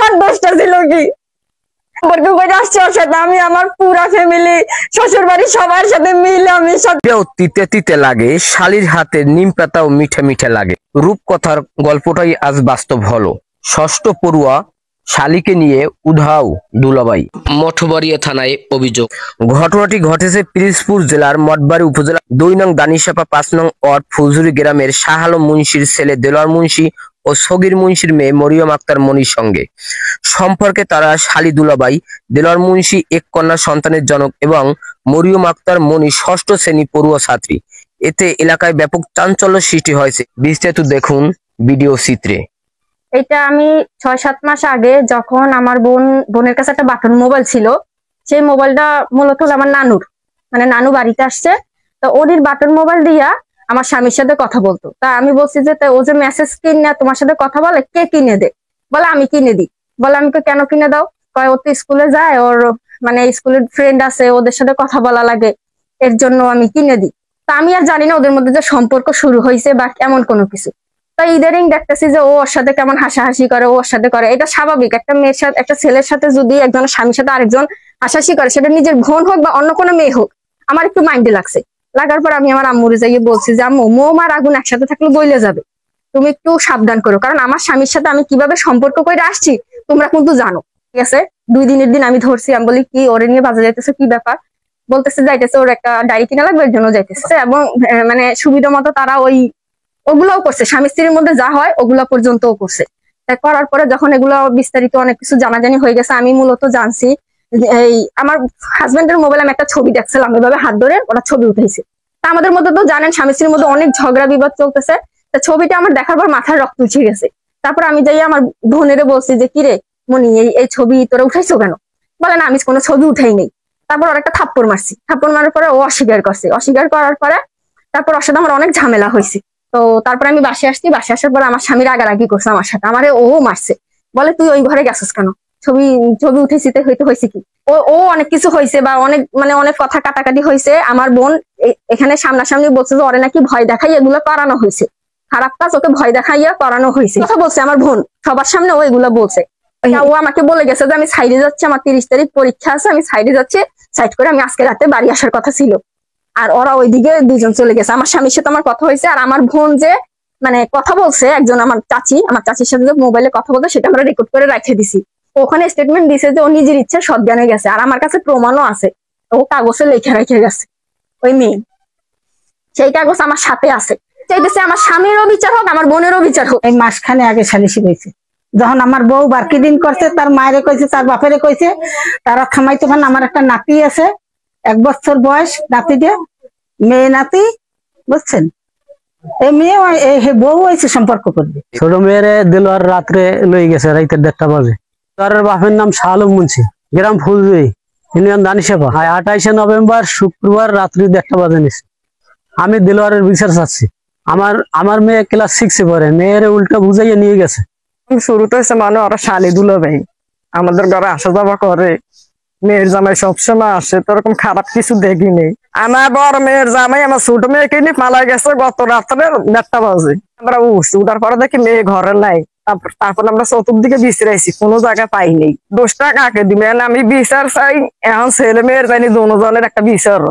আমার দোষটা ছিল কি? সম্পর্ক করে আসছে ওর সাথে, আমি আমার পুরা ফ্যামিলি শ্বশুর বাড়ির সবার সাথে মিলে আমি তিতে তিতে লাগে, শালির হাতে নিম পাতাও মিঠে মিঠে লাগে। রূপকথার গল্পটাই আজ বাস্তব হলো। ষষ্ঠ পড়ুয়া শালিকে নিয়ে উধাও দুলাভাই। মঠবাড়িয়া থানায় অভিযোগ। ঘটনাটি ঘটেছে পিরোজপুর জেলার মঠবাড়ি উপজেলা 2 নং দানিশাপা 5 নং ওয়ার্ড ফুলঝুরি গ্রামের শাহ আলম মুন্সির ছেলে দেলোয়ার মুন্সি ও সগীর মুন্সির মেয়ে মরিয়ম আক্তার মনির সঙ্গে। সম্পর্কে তারা শালী দুলাভাই। দেলোয়ার মুন্সি এক কন্যা সন্তানের জনক এবং মরিয়ম আক্তার মনি 6ষ্ঠ শ্রেণী পড়ুয়া ছাত্রী। এতে এলাকায় ব্যাপক চাঞ্চল্য সৃষ্টি হয়েছে। বিস্তারিত দেখুন ভিডিও চিত্রে। এটা আমি 6-7 মাস আগে যখন আমার বোনের কাছে একটা বাটন মোবাইল ছিল, সেই মোবাইলটা মূলত আমার নানুর, মানে নানু বাড়িতে আসছে, তো ওদের বাটন মোবাইল দিয়া আমার স্বামীর সাথে কথা বলতো। তা আমি বলছি যে ও যে মেসেজ কিনে তোমার সাথে কথা বলে, কে কিনে দে? বলে আমি কিনে দিই। বলে আমি কেন কিনে দাও? কয় ও তো স্কুলে যায়, ওর মানে স্কুলের ফ্রেন্ড আছে, ওদের সাথে কথা বলা লাগে, এর জন্য আমি কিনে দিই। তা আমি আর জানি না ওদের মধ্যে যে সম্পর্ক শুরু হয়েছে বা এমন কোনো কিছু। তাই ইদারিং দেখতেছি যে ও ওর সাথে কেমন হাসাহাসি করে, ওর সাথে করে। এটা স্বাভাবিক, একটা মেয়ের সাথে, একটা ছেলের সাথে যদি একজনের স্বামীর সাথে আরেকজন হাসাহাসি করে, সেটা নিজের বোন হোক বা অন্য কোনো মেয়ে হোক, আমার একটু মাইন্ডে লাগছে। লাগার পর আমি আমার আম্মুরে যাইয়ে বলছি যে আম্মু, মোম আর আগুন একসাথে থাকলে বইলে যাবে, তুমি একটু সাবধান করো, কারণ আমার স্বামীর সাথে আমি কিভাবে সম্পর্ক করে আসছি তোমরা কিন্তু জানো। ঠিক আছে, 2 দিনের দিন আমি ধরছি। আমি বলি কি, ওরে নিয়ে বাজার যাইতেছে, কি ব্যাপার? বলতেছে যাইতেছে, ওর একটা ডায়েরি কিনা লাগবে, এর জন্য যাইতেছে। এবং মানে সুবিধা মতো তারা ওগুলাও করছে, স্বামী স্ত্রীর মধ্যে যা হয় ওগুলা পর্যন্তও করছে। করার পরে যখন এগুলো বিস্তারিত অনেক কিছু জানাজানি হয়ে গেছে, আমি মূলত জানছি এই আমার হাজবেন্ডের মোবাইলে আমি একটা ছবি দেখছিলাম, এভাবে হাত ধরে ওরা ছবি উঠেছে। তা আমাদের মধ্যে তো জানেন স্বামী স্ত্রীর মধ্যে অনেক ঝগড়া বিবাদ চলতেছে। তা ছবিটা আমার দেখার পর মাথায় রক্ত উঠে গেছে। তারপর আমি যাই আমার বোনেরে বলছি যে কিরে মনি, এই ছবি তোরা উঠাইছো কেন? বলে না, আমি কোনো ছবি উঠাই নেই। তারপর ওর একটা থাপ্পড় মারছি। থাপ্পড় মারার পরে ও অস্বীকার করছে। অস্বীকার করার পরে তারপর ওর সাথে আমার অনেক ঝামেলা হয়েছে। তো তারপরে আমি বাসে আসছি। বাসে আসার পরে আমার স্বামী রাগারাগি করছে আমার সাথে, আমারে ও মারছে। বলে তুই ওই ঘরে গেছিস কেন? ছবি ছবি উঠেছিতে হইতে হয়েছে কি? ও অনেক কিছু হয়েছে বা অনেক কথা কাটাকাটি হয়েছে। আমার বোন এখানে সামনাসামনি বলছে যে ওরে নাকি ভয় দেখাই এগুলো করানো হয়েছে, খারাপ কাজ ওকে ভয় দেখাইয়া করানো হয়েছে, কথা বলছে আমার বোন সবার সামনে। ও এগুলো বলছে। ও আমাকে বলে গেছে যে আমি সাইডে যাচ্ছি, আমার 30 তারিখ পরীক্ষা আছে, আমি সাইডে যাচ্ছি। সাইড করে আমি আজকে রাতে বাড়ি আসার কথা ছিল। আর ওরা ওইদিকে 2জন চলে গেছে। আমার স্বামীর সাথে আমার কথা হয়েছে। আর আমার বোন যে মানে কথা বলছে একজন আমার চাচির সাথে যে মোবাইলে কথা বলতো, সেটা আমরা রেকর্ড করে রেখে দিছি। ওখানে স্টেটমেন্ট দিছে যে ও নিজের ইচ্ছা সজ্ঞানে গেছে। আর আমার কাছে প্রমাণও আছে, ও কাগজে লেখা রেখে গেছে। ওই মেয়ে সেই কাগজ আমার সাথে আছে। চাইতেছে আমার স্বামীরও বিচার হোক, আমার বোনেরও বিচার হোক। এই মাসখানে আগে সালিশি হয়েছে, যখন আমার বউ বারকি দিন করছে, তার মায়েরে কইছে, তার বাপেরে কইছে, তারা থামাইতে পারেন। আমার একটা নাতি আছে, 1 বছর বয়স, নাতি দিয়ে মেয়ে নাতি, বুঝছেন? এই মেয়ে বউ হয়েছে সম্পর্ক করবে। ছোট মেয়েরে দেলোয়ার রাত্রে লই গেছে, রাইতে 1:30 বাজে। তার বাপের নাম শাহ আলম মুন্সি, গ্রাম ফুলজুরি, ইউনিয়ন দানিশাপা। 28শে নভেম্বর শুক্রবার রাত্রি 1:30 বাজে নিছে। আমি দেলোয়ারের বিচার চাচ্ছি। আমার মেয়ে ক্লাস 6-এ পড়ে, মেয়ের উল্টা বুঝাইয়া নিয়ে গেছে। শুরুতে হচ্ছে মানে ওরা শালি দুলাভাই আমাদের ঘরে আসা যাওয়া করে। মেয়ের জামাই সবসময় আসে, তো এরকম খারাপ কিছু দেখিনি। আমার বড় মেয়ের জামাই আমার ছোট মেয়েকে নিয়ে পালা গেছে গত রাত্রে 1:30 বাজে। আমরা উঠার পরে দেখি মেয়ে ঘরে নাই। তারপর আমরা চতুর্দিকে বিচারাইছি, কোনো জায়গায় পাইনি। 10 টাকা কাকে দিবেন? আমি বিচার চাই, এখন ছেলে মেয়ের জানি দুজনের একটা বিচার।